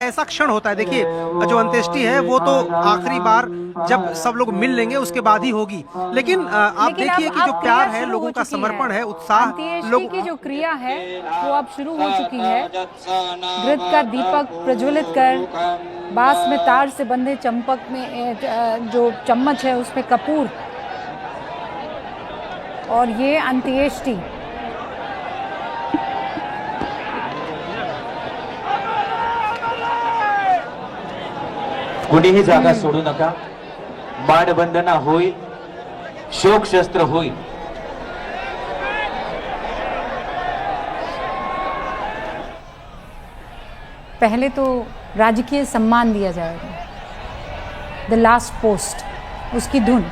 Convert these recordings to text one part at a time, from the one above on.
ऐसा क्षण होता है। देखिए, जो अंत्येष्टि है वो तो आखिरी बार जब सब लोग मिल लेंगे उसके बाद ही होगी। लेकिन आप लेकिन देखिए कि जो अब क्रिया प्यार है, शुरू हो लोगों का चुकी समर्पण है। है, उत्साह अंत्येष्टि लोग की जो क्रिया है वो अब शुरू हो चुकी है। घृत का दीपक प्रज्वलित कर बांस में तार से बंधे चंपक में जो चम्मच है उसमें कपूर और ये अंत्येष्टि। कुणीही जागा सोडू नका। मानवंदना होईल, शोक शस्त्र होईल। पहले तो राजकीय सम्मान दिया जाएगा, द लास्ट पोस्ट, उसकी धुन।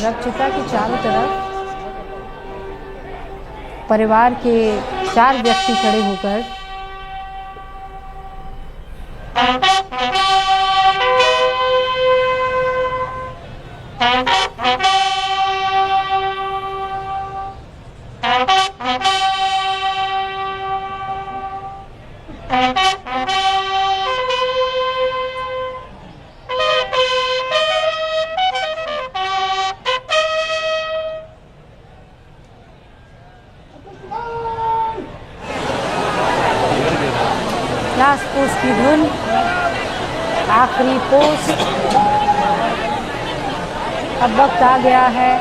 रक्तचिता के चारों तरफ परिवार के 4 व्यक्ति खड़े होकर लास्ट पोस्ट की धुन, आखिरी पोस्ट। अब वक्त आ गया है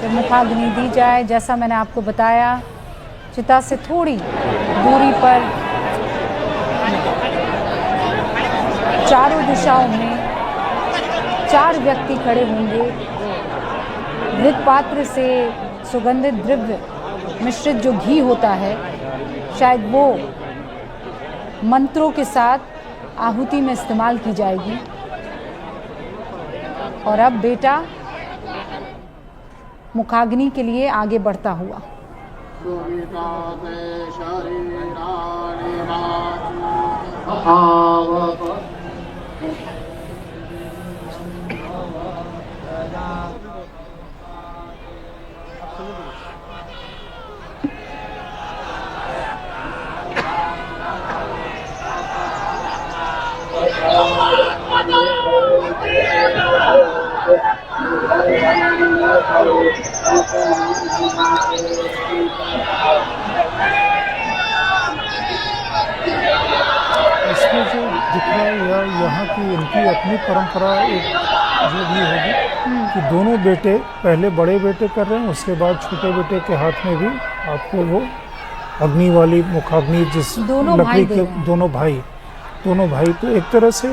कि मुखाग्नि दी जाए। जैसा मैंने आपको बताया, चिता से थोड़ी दूरी पर चारों दिशाओं में 4 व्यक्ति खड़े होंगे। घृत पात्र से सुगंधित द्रव्य मिश्रित जो घी होता है, शायद वो मंत्रों के साथ आहुति में इस्तेमाल की जाएगी। और अब बेटा मुखाग्नि के लिए आगे बढ़ता हुआ। इसमें जो दिख रहा है या यहाँ की इनकी अपनी परंपरा एक जो भी होगी कि दोनों बेटे पहले बड़े बेटे कर रहे हैं, उसके बाद छोटे बेटे के हाथ में भी आपको वो अग्नि वाली मुखाग्नि, जिस लकड़ी के दोनों भाई। तो एक तरह से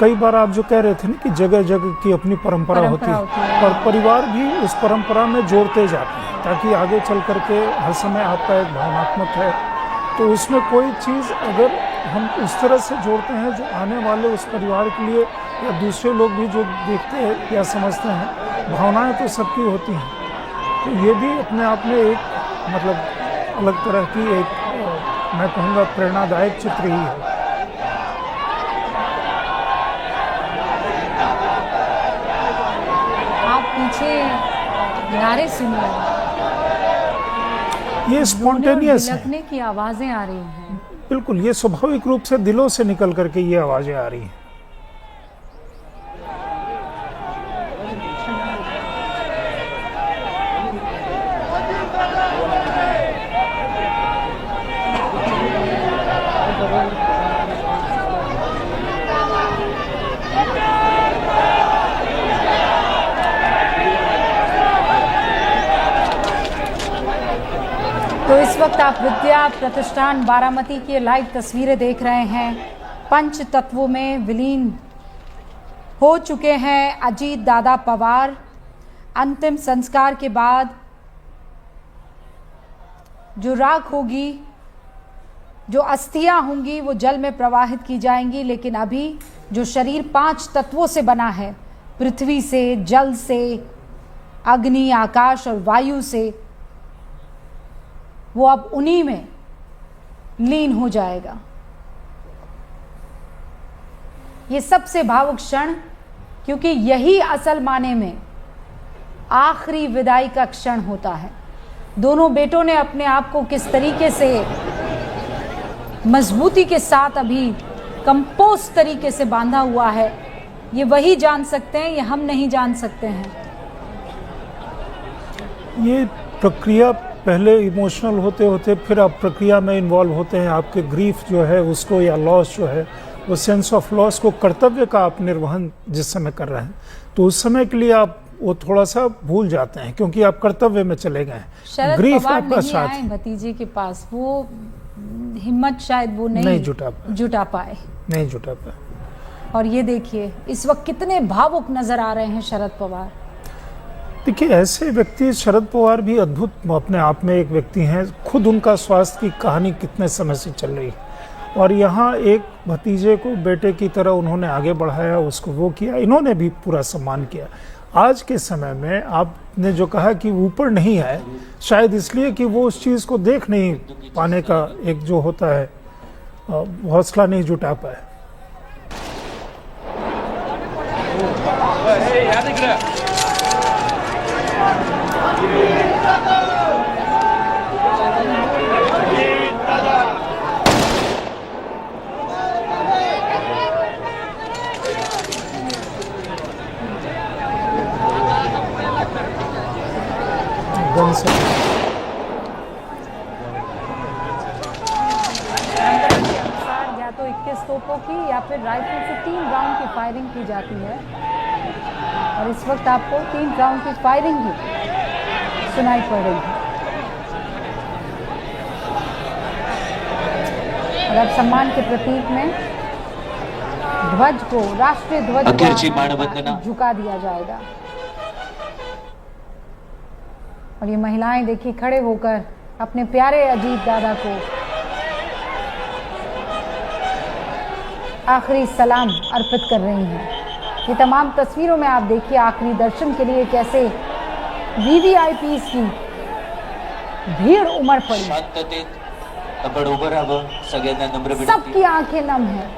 कई बार आप जो कह रहे थे ना कि जगह जगह की अपनी परंपरा होती है, और परिवार भी उस परंपरा में जोड़ते जाते हैं ताकि आगे चल करके हर समय आपका एक भावनात्मक है, तो उसमें कोई चीज़ अगर हम उस तरह से जोड़ते हैं जो आने वाले उस परिवार के लिए या दूसरे लोग भी जो देखते हैं या समझते हैं, भावनाएं तो सबकी होती हैं, तो ये भी अपने आप में एक मतलब अलग तरह की एक मैं कहूँगा प्रेरणादायक चित्र ही है। आप पीछे नारे सुन रहे हैं, ये स्पॉन्टेनियस है। लखने की आवाजें आ रही हैं। बिल्कुल, ये स्वाभाविक रूप से दिलों से निकल करके ये आवाज़ें आ रही हैं। तो इस वक्त आप विद्या प्रतिष्ठान बारामती की लाइव तस्वीरें देख रहे हैं। पंच तत्वों में विलीन हो चुके हैं अजीत दादा पवार। अंतिम संस्कार के बाद जो राख होगी, जो अस्थियां होंगी, वो जल में प्रवाहित की जाएंगी। लेकिन अभी जो शरीर 5 तत्वों से बना है, पृथ्वी से, जल से, अग्नि, आकाश और वायु से, वो अब उन्हीं में लीन हो जाएगा। ये सबसे भावुक क्षण, क्योंकि यही असल माने में आखिरी विदाई का क्षण होता है। दोनों बेटों ने अपने आप को किस तरीके से मजबूती के साथ अभी कंपोस्ट तरीके से बांधा हुआ है, ये वही जान सकते हैं, ये हम नहीं जान सकते हैं। ये प्रक्रिया पहले इमोशनल होते होते फिर आप प्रक्रिया में इन्वॉल्व होते हैं। आपके ग्रीफ जो है उसको, या लॉस जो है, वो सेंस ऑफ लॉस को, कर्तव्य का आप निर्वहन जिस समय कर रहे हैं, तो उस समय के लिए आप वो थोड़ा सा भूल जाते हैं, क्योंकि आप कर्तव्य में चले गए हैं। शरद ग्रीफ पवार आपका नहीं साथ आए भतीजे के पास, वो हिम्मत शायद वो नहीं जुटा पाए। नहीं जुटा पाए। और ये देखिए इस वक्त कितने भावुक नजर आ रहे हैं शरद पवार। देखिए, ऐसे व्यक्ति, शरद पवार भी अद्भुत अपने आप में एक व्यक्ति हैं। खुद उनका स्वास्थ्य की कहानी कितने समय से चल रही है, और यहाँ एक भतीजे को बेटे की तरह उन्होंने आगे बढ़ाया, उसको वो किया, इन्होंने भी पूरा सम्मान किया। आज के समय में आपने जो कहा कि ऊपर नहीं आए, शायद इसलिए कि वो उस चीज़ को देख नहीं पाने का एक जो होता है हौसला नहीं जुटा पाए। या तो 21 तोपों की या फिर राइफल से 3 राउंड की फायरिंग की जाती है, और इस वक्त आपको 3 राउंड की फायरिंग भी सुनाई पड़ रही है। और अब सम्मान के प्रतीक में ध्वज को, राष्ट्रीय ध्वज को झुका दिया जाएगा। और ये महिलाएं देखिए खड़े होकर अपने प्यारे अजीत दादा को आखिरी सलाम अर्पित कर रही हैं। ये तमाम तस्वीरों में आप देखिए आखिरी दर्शन के लिए कैसे वीवीआईपीस की भीड़ उमड़ पड़ी। सबकी आंखें नम है,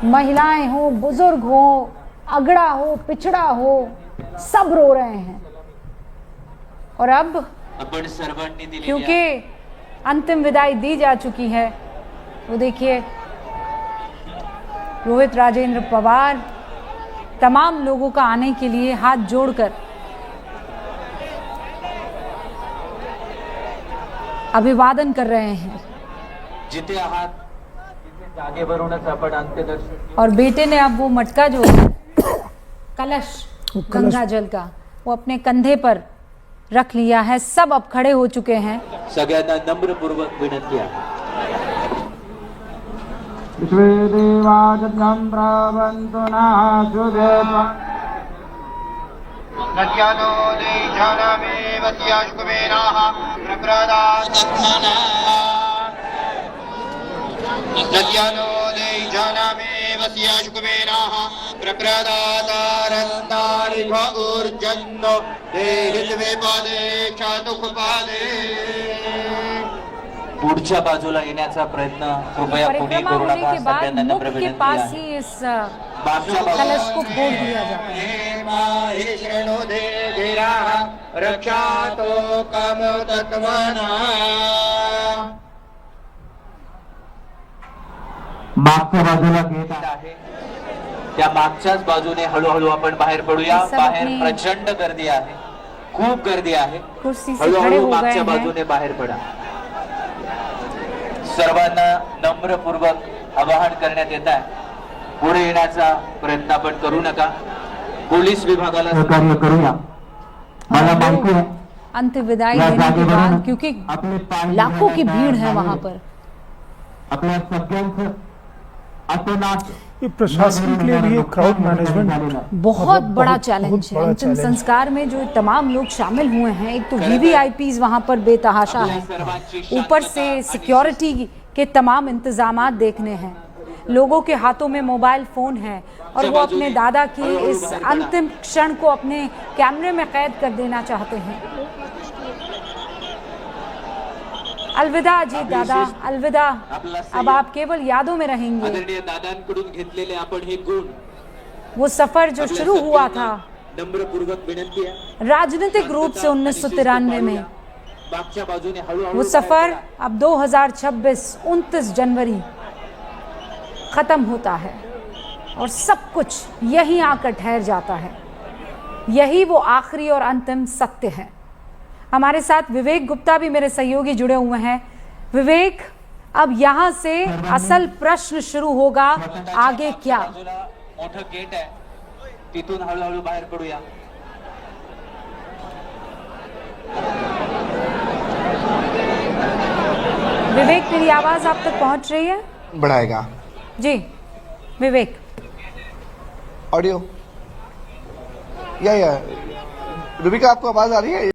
महिलाएं हो, बुजुर्ग हो, अगड़ा हो, पिछड़ा हो, सब रो रहे हैं। और अब क्योंकि अंतिम विदाई दी जा चुकी है, वो देखिए रोहित राजेंद्र पवार तमाम लोगों का आने के लिए हाथ जोड़कर अभिवादन कर रहे हैं। और बेटे ने अब वो मटका जो कलश गंगा जल का, वो अपने कंधे पर रख लिया है। सब अब खड़े हो चुके हैं। सगळ्यांना नम्रपूर्वक विनंती आहे। पुढच्या बाजूला येण्याचा प्रयत्न कृपया कोणी परिक्रमा करू होने नका। के बाद सगळ्यांना नम्र मुख के विनंती पास आहे। ही इस कलश को फोड़ दिया जाता है। मागच्या बाजूला गेट आहे, त्या मागच्याच बाजूने हळूहळू आपण बाहेर पडूया. सब बाहेर अपनी- प्रचंड गर्दी आहे, खूप गर्दी आहे. कुर्सी से खड़े हळूहळू हो गए मागच्या हैं. बाजूने बाहेर पडा. सर्वांना नम्रपूर्वक आवाहन करण्यात येत आहे, पुढे येण्याचा प्रयत्न आपण करू नका. पोलीस विभागाला सहकार्य करूया. मला माहिती आहे अंत विदाई देने के बाद, क्योंकि लाखों की भीड़ है वहां पर, आपल्या सगळ्यांचं अतोनात ये प्रशासन के लिए भी एक क्राउड मैनेजमेंट बहुत बड़ा बहुत चैलेंज है. बड़ा अंतिम चैलेंज। संस्कार में जो तमाम लोग शामिल हुए हैं, एक तो वीवीआईपीज वहां पर बेतहाशा है, ऊपर से सिक्योरिटी के तमाम इंतजामात देखने हैं, लोगों के हाथों में मोबाइल फोन है और वो अपने दादा की इस अंतिम क्षण को अपने कैमरे में कैद कर देना चाहते हैं. अलविदा अजीत दादा, अलविदा. अब आप केवल यादों में रहेंगे. आदरणीय दादांकडून घेतलेले आपण हे गुण वो सफर जो शुरू हुआ था नम्रपूर्वक विनंती आहे. राजनीतिक रूप से 1993 में, मागच्या बाजूने हळूहळू वो सफर अब 2026 29 जनवरी खत्म होता है और सब कुछ यहीं आकर ठहर जाता है. यही वो आखिरी और अंतिम सत्य है. हमारे साथ विवेक गुप्ता भी मेरे सहयोगी जुड़े हुए हैं. विवेक, अब यहाँ से असल प्रश्न शुरू होगा, आगे क्या? बाजूला मोठं गेट आहे, तिथून हळूहळू बाहेर पडूया. विवेक, मेरी आवाज आप तक पहुंच रही है? बढ़ाएगा जी विवेक. ऑडियो या रुबिका, आपको आवाज आ रही है?